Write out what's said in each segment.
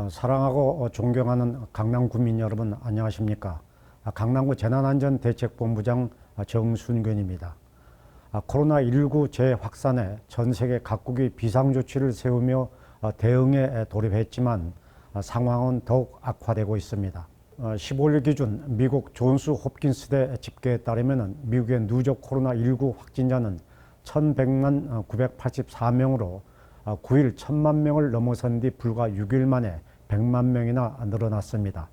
사랑하고 존경하는 강남 구민 여러분, 안녕하십니까? 강남구 재난안전대책본부장 정순균입니다. 코로나19 재확산에 전 세계 각국이 비상조치를 세우며 대응에 돌입했지만 상황은 더욱 악화되고 있습니다. 15일 기준 미국 존스 홉킨스대 집계에 따르면 미국의 누적 코로나19 확진자는 1,100만 984명으로 9일 1,000만 명을 넘어선 뒤 불과 6일 만에 100만 명이나 늘어났습니다.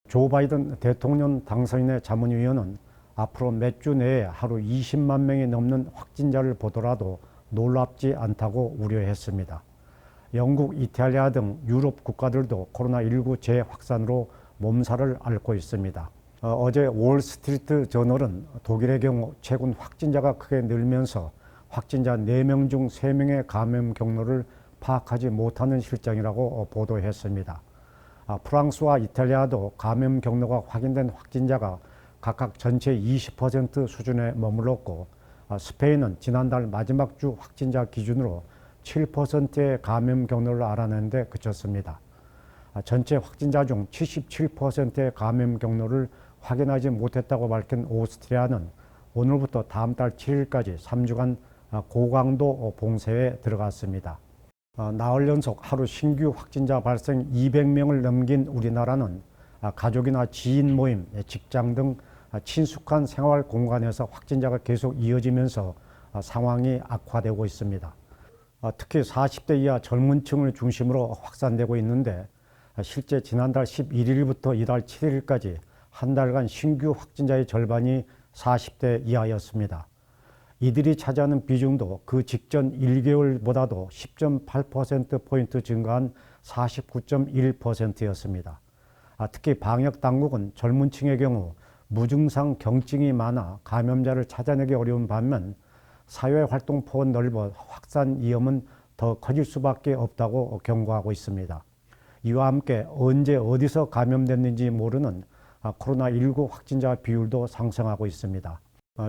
조 바이든 대통령 당선인의 자문위원은 앞으로 몇 주 내에 하루 20만 명이 넘는 확진자를 보더라도 놀랍지 않다고 우려했습니다. 영국, 이탈리아 등 유럽 국가들도 코로나19 재확산으로 몸살을 앓고 있습니다. 어제 월스트리트 저널은 독일의 경우 최근 확진자가 크게 늘면서 확진자 4명 중 3명의 감염 경로를 파악하지 못하는 실정이라고 보도했습니다. 프랑스와 이탈리아도 감염 경로가 확인된 확진자가 각각 전체 20% 수준에 머물렀고, 스페인은 지난달 마지막 주 확진자 기준으로 7%의 감염 경로를 알아낸 데 그쳤습니다. 전체 확진자 중 77%의 감염 경로를 확인하지 못했다고 밝힌 오스트리아는 오늘부터 다음 달 7일까지 3주간 고강도 봉쇄에 들어갔습니다. 나흘 연속 하루 신규 확진자 발생 200명을 넘긴 우리나라는 가족이나 지인 모임, 직장 등 친숙한 생활 공간에서 확진자가 계속 이어지면서 상황이 악화되고 있습니다. 특히 40대 이하 젊은 층을 중심으로 확산되고 있는데, 실제 지난달 11일부터 이달 7일까지 한 달간 신규 확진자의 절반이 40대 이하였습니다. 이들이 차지하는 비중도 그 직전 1개월보다도 10.8%포인트 증가한 49.1%였습니다. 특히 방역당국은 젊은 층의 경우 무증상 경증이 많아 감염자를 찾아내기 어려운 반면 사회활동폭은 넓어 확산 위험은 더 커질 수밖에 없다고 경고하고 있습니다. 이와 함께 언제 어디서 감염됐는지 모르는 코로나19 확진자 비율도 상승하고 있습니다.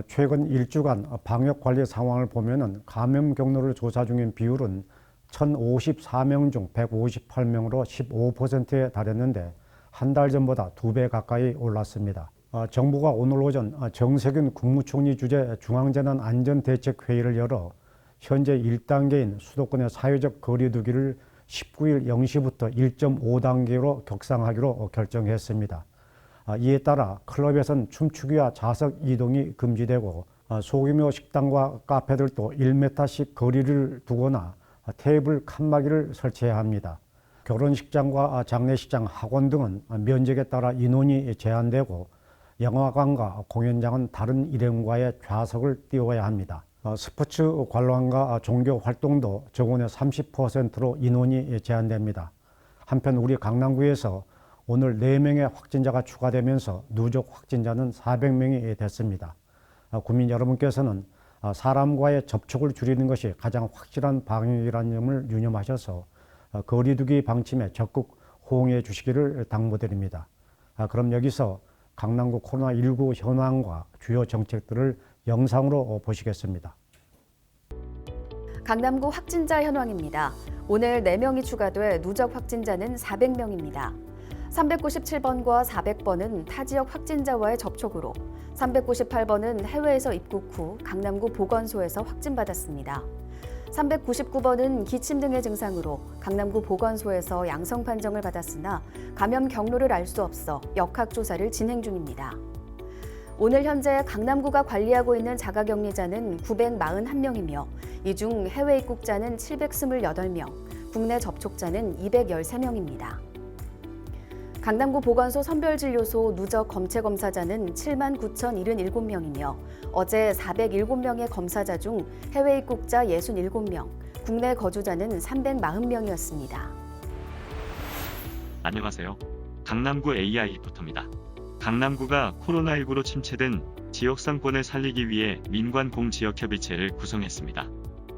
최근 일주간 방역관리 상황을 보면 감염 경로를 조사 중인 비율은 1,054명 중 158명으로 15%에 달했는데 한 달 전보다 2배 가까이 올랐습니다. 정부가 오늘 오전 정세균 국무총리 주재 중앙재난안전대책회의를 열어 현재 1단계인 수도권의 사회적 거리 두기를 19일 0시부터 1.5단계로 격상하기로 결정했습니다. 이에 따라 클럽에선 춤추기와 좌석 이동이 금지되고, 소규모 식당과 카페들도 1m씩 거리를 두거나 테이블 칸막이를 설치해야 합니다. 결혼식장과 장례식장, 학원 등은 면적에 따라 인원이 제한되고, 영화관과 공연장은 다른 일행과의 좌석을 띄워야 합니다. 스포츠 관람과 종교 활동도 정원의 30%로 인원이 제한됩니다. 한편 우리 강남구에서 오늘 4명의 확진자가 추가되면서 누적 확진자는 400명이 됐습니다. 국민 여러분께서는 사람과의 접촉을 줄이는 것이 가장 확실한 방역이라는 점을 유념하셔서 거리두기 방침에 적극 호응해 주시기를 당부드립니다. 그럼 여기서 강남구 코로나19 현황과 주요 정책들을 영상으로 보시겠습니다. 강남구 확진자 현황입니다. 오늘 4명이 추가돼 누적 확진자는 400명입니다. 397번과 400번은 타 지역 확진자와의 접촉으로, 398번은 해외에서 입국 후 강남구 보건소에서 확진받았습니다. 399번은 기침 등의 증상으로 강남구 보건소에서 양성 판정을 받았으나 감염 경로를 알 수 없어 역학조사를 진행 중입니다. 오늘 현재 강남구가 관리하고 있는 자가격리자는 941명이며 이 중 해외 입국자는 728명, 국내 접촉자는 213명입니다. 강남구 보건소 선별진료소 누적 검체 검사자는 79,077명이며 어제 407명의 검사자 중 해외 입국자 67명, 국내 거주자는 340명이었습니다. 안녕하세요. 강남구 AI부터입니다. 강남구가 코로나19로 침체된 지역 상권을 살리기 위해 민관 공지역협의체를 구성했습니다.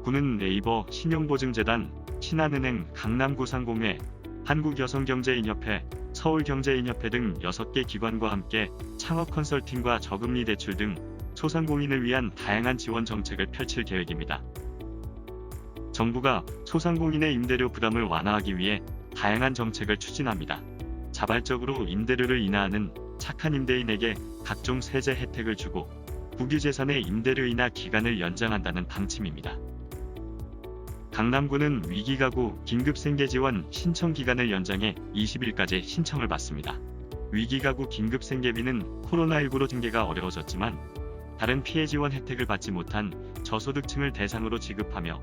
구는 네이버, 신용보증재단, 신한은행, 강남구상공회, 한국여성경제인협회, 서울경제인협회 등 6개 기관과 함께 창업 컨설팅과 저금리 대출 등 소상공인을 위한 다양한 지원 정책을 펼칠 계획입니다. 정부가 소상공인의 임대료 부담을 완화하기 위해 다양한 정책을 추진합니다. 자발적으로 임대료를 인하하는 착한 임대인에게 각종 세제 혜택을 주고 국유재산의 임대료 인하 기간을 연장한다는 방침입니다. 강남구는 위기가구 긴급생계지원 신청 기간을 연장해 20일까지 신청을 받습니다. 위기가구 긴급생계비는 코로나19로 등재가 어려워졌지만 다른 피해 지원 혜택을 받지 못한 저소득층을 대상으로 지급하며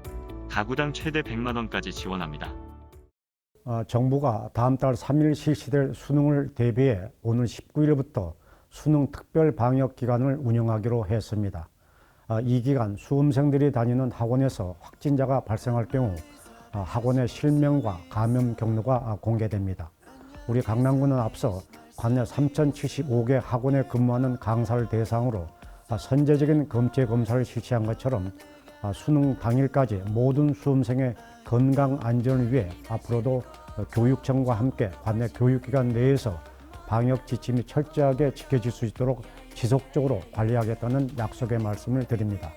가구당 최대 100만 원까지 지원합니다. 정부가 다음 달 3일 실시될 수능을 대비해 오늘 19일부터 수능 특별 방역 기간을 운영하기로 했습니다. 이 기간 수험생들이 다니는 학원에서 확진자가 발생할 경우 학원의 실명과 감염 경로가 공개됩니다. 우리 강남구는 앞서 관내 3,075개 학원에 근무하는 강사를 대상으로 선제적인 검체 검사를 실시한 것처럼 수능 당일까지 모든 수험생의 건강 안전을 위해 앞으로도 교육청과 함께 관내 교육기관 내에서 방역 지침이 철저하게 지켜질 수 있도록 지속적으로 관리하겠다는 약속의 말씀을 드립니다.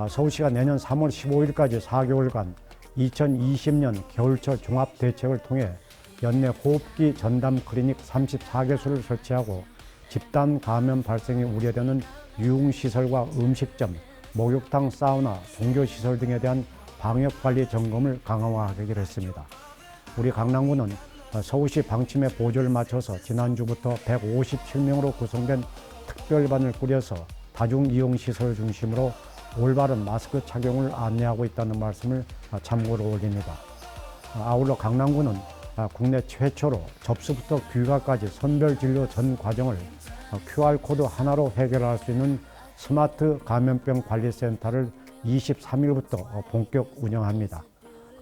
서울시가 내년 3월 15일까지 4개월간 2020년 겨울철 종합대책을 통해 연내 호흡기 전담 클리닉 34개소를 설치하고 집단 감염 발생이 우려되는 유흥시설과 음식점, 목욕탕, 사우나, 종교시설 등에 대한 방역관리 점검을 강화하기로 했습니다. 우리 강남구는 서울시 방침의 보조를 맞춰서 지난주부터 157명으로 구성된 특별반을 꾸려서 다중이용시설 중심으로 올바른 마스크 착용을 안내하고 있다는 말씀을 참고로 올립니다. 아울러 강남구는 국내 최초로 접수부터 귀가까지 선별진료 전 과정을 QR코드 하나로 해결할 수 있는 스마트 감염병 관리센터를 23일부터 본격 운영합니다.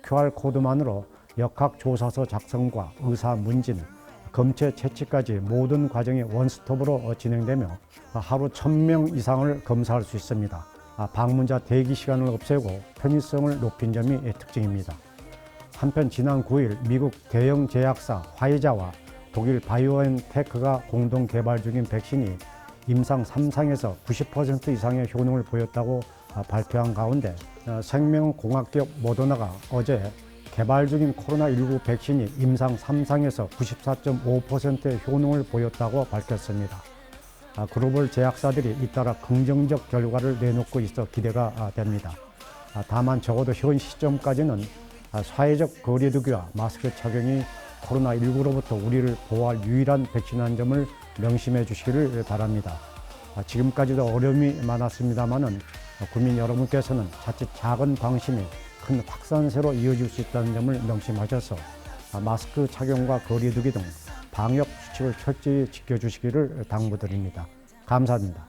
QR코드만으로 역학조사서 작성과 의사 문진, 검체 채취까지 모든 과정이 원스톱으로 진행되며 하루 1,000명 이상을 검사할 수 있습니다. 방문자 대기 시간을 없애고 편의성을 높인 점이 특징입니다. 한편 지난 9일 미국 대형 제약사 화이자와 독일 바이오엔테크가 공동 개발 중인 백신이 임상 3상에서 90% 이상의 효능을 보였다고 발표한 가운데 생명공학기업 모더나가 어제 개발 중인 코로나19 백신이 임상 3상에서 94.5%의 효능을 보였다고 밝혔습니다. 글로벌 제약사들이 잇따라 긍정적 결과를 내놓고 있어 기대가 됩니다. 다만 적어도 현 시점까지는 사회적 거리두기와 마스크 착용이 코로나19로부터 우리를 보호할 유일한 백신이라는 점을 명심해 주시기를 바랍니다. 지금까지도 어려움이 많았습니다마는 국민 여러분께서는 자칫 작은 방심이 큰 확산세로 이어질 수 있다는 점을 명심하셔서 마스크 착용과 거리두기 등 방역 수칙을 철저히 지켜주시기를 당부드립니다. 감사합니다.